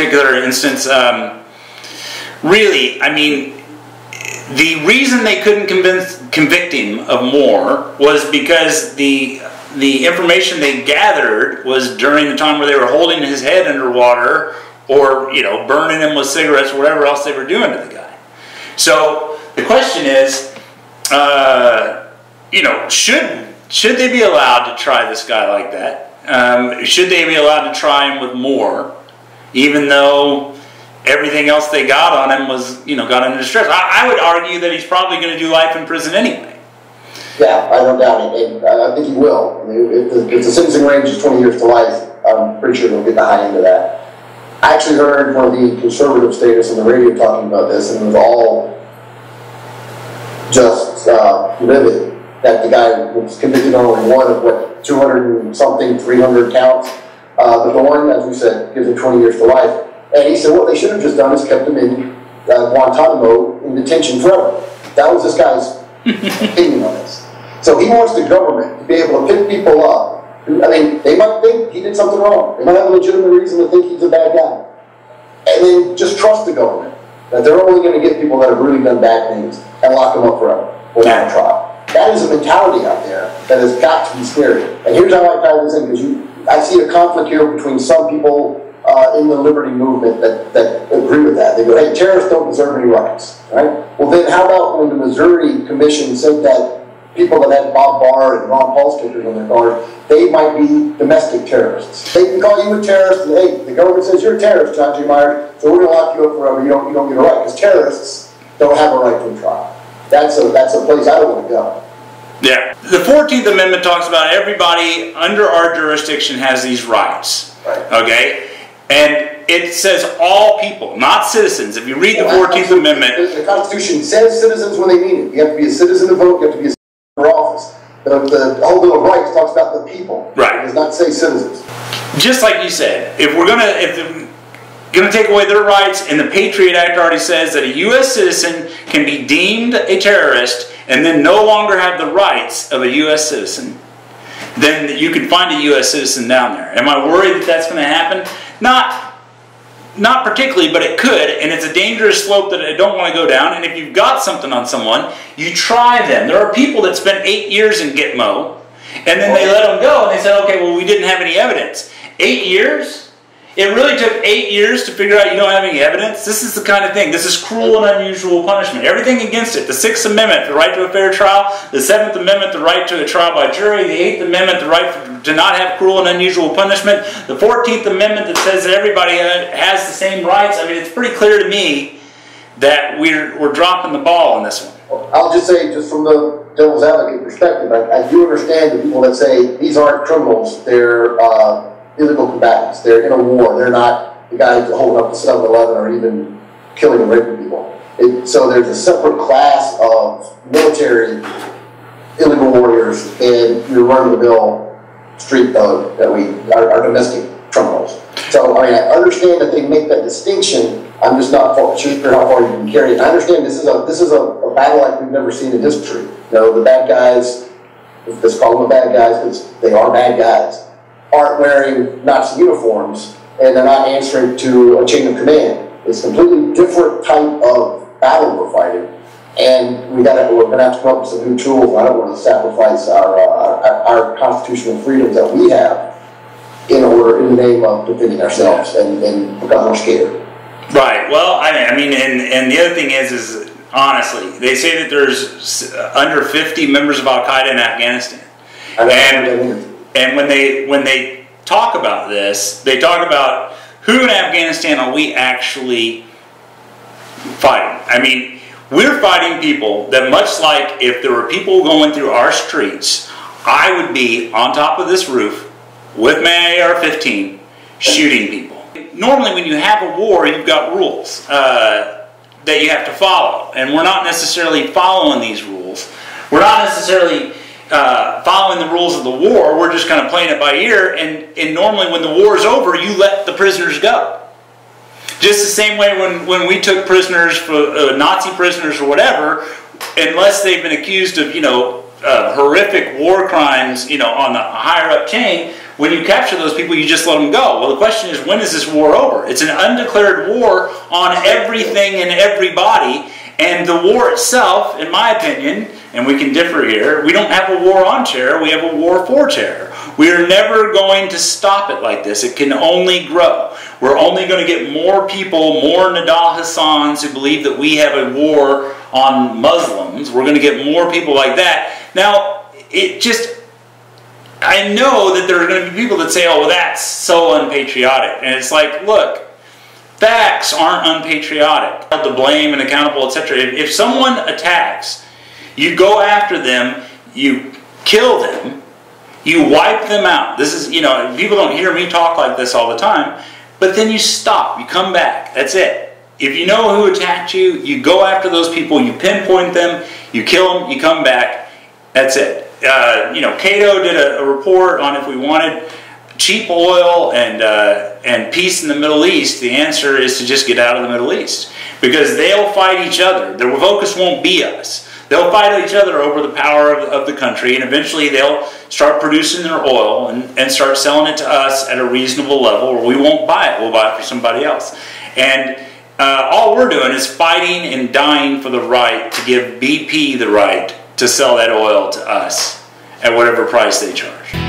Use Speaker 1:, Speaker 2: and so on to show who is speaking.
Speaker 1: particular instance, really, I mean, the reason they couldn't convict him of more was because the information they gathered was during the time where they were holding his head underwater, or, you know, burning him with cigarettes or whatever else they were doing to the guy. So the question is, you know, should they be allowed to try this guy like that? Should they be allowed to try him with more, even though everything else they got on him was, you know, got into distress? I would argue that he's probably going to do life in prison anyway. Yeah, I don't doubt it, and I think he will. I mean, if the sentencing range is 20 years to life, I'm pretty sure he'll get the high end of that. I actually heard one of the conservative staters on the radio talking about this, and it was all just livid that the guy was convicted on only one of, what, 200 and something, 300 counts. But the one, as we said, gives him 20 years to life. And he said what they should have just done is kept him in Guantanamo in detention forever. That was this guy's opinion on this. So he wants the government to be able to pick people up. I mean, they might think he did something wrong. They might have a legitimate reason to think he's a bad guy. And then just trust the government that they're only going to get people that have really done bad things and lock them up forever without a trial. That is a mentality out there that has got to be scary. And here's how I tie this in, because I see a conflict here between some people in the liberty movement that agree with that. They go, hey, terrorists don't deserve any rights, right? Well, then how about when the Missouri Commission said that people that had Bob Barr and Ron Paul stickers on their cars, they might be domestic terrorists. They can call you a terrorist, and hey, the government says you're a terrorist, John J. Myers, so we're going to lock you up forever. You don't get a right, because terrorists don't have a right to a trial. That's a place I don't want to go. Yeah. The 14th Amendment talks about everybody under our jurisdiction has these rights. Right. Okay? And it says all people, not citizens. If you read the 14th Amendment... The Constitution says citizens when they mean it. You have to be a citizen to vote, you have to be a citizen for office. The whole Bill of Rights talks about the people. Right. It does not say citizens. Just like you said, if we're going to take away their rights, and the Patriot Act already says that a U.S. citizen can be deemed a terrorist and then no longer have the rights of a U.S. citizen, then you can find a U.S. citizen down there. Am I worried that that's going to happen? Not particularly, but it could, and it's a dangerous slope that I don't want to go down. And if you've got something on someone, you try them. There are people that spent 8 years in Gitmo, and then they let them go, and they said, okay, well, we didn't have any evidence. 8 years? It really took 8 years to figure out you don't have any evidence? This is the kind of thing. This is cruel and unusual punishment. Everything against it. The 6th Amendment, the right to a fair trial. The 7th Amendment, the right to a trial by jury. The 8th Amendment, the right to not have cruel and unusual punishment. The 14th Amendment that says that everybody has the same rights. I mean, it's pretty clear to me that we're dropping the ball on this one. I'll just say, just from the devil's advocate perspective, I do understand the people that say these aren't criminals. They're illegal combatants. They're in a war. They're not the guys holding up the 7-Eleven or even killing and raping people. So there's a separate class of military illegal warriors and your run-of-the-mill street thug that are domestic criminals. So I mean, I understand that they make that distinction. I'm just not sure how far you can carry it. I understand this is a battle like we've never seen in history. You know, the bad guys, let's call them the bad guys because they are bad guys, aren't wearing Nazi uniforms and they're not answering to a chain of command. It's a completely different type of battle we're fighting, and we're going to have to come up with some new tools. I don't want to sacrifice our constitutional freedoms that we have in the name of defending ourselves and because we're scared. Right. Well, I mean, and the other thing is honestly, they say that there's under 50 members of Al Qaeda in Afghanistan, and when they talk about this, they talk about who in Afghanistan are we actually fighting. I mean, we're fighting people that, much like if there were people going through our streets, I would be on top of this roof with my AR-15 shooting people. Normally when you have a war, you've got rules that you have to follow, and we're not necessarily following these rules. We're not necessarily following the rules of the war. We're just kind of playing it by ear, and normally when the war is over, you let the prisoners go. Just the same way when we took prisoners, for Nazi prisoners or whatever, unless they've been accused of, horrific war crimes, on the higher up chain,
Speaker 2: when you capture those people, you just let them go. Well, the question is, when is this war over? It's an undeclared war on everything and everybody, and the war itself, in my opinion, and we can differ here, we don't have a war on terror, we have a war for terror. We are never going to stop it like this. It can only grow. We're only going to get more people, more Nidal Hassans who believe that we have a war on Muslims. We're going to get more people like that. Now, I know that there are going to be people that say, oh, well, that's so unpatriotic. And it's like, look, facts aren't unpatriotic. To blame and accountable, etc. If someone attacks, you go after them, you kill them, you wipe them out. This is, you know, people don't hear me talk like this all the time, but then you stop, you come back. That's it. If you know who attacked you, you go after those people, you pinpoint them, you kill them, you come back. That's it. You know, Cato did a report on if we wanted cheap oil and peace in the Middle East. The answer is to just get out of the Middle East, because they'll fight each other. The focus won't be us. They'll fight each other over the power of the country, and eventually they'll start producing their oil and start selling it to us at a reasonable level, or we won't buy it. We'll buy it for somebody else. And all we're doing is fighting and dying for the right to give BP the right to sell that oil to us at whatever price they charge.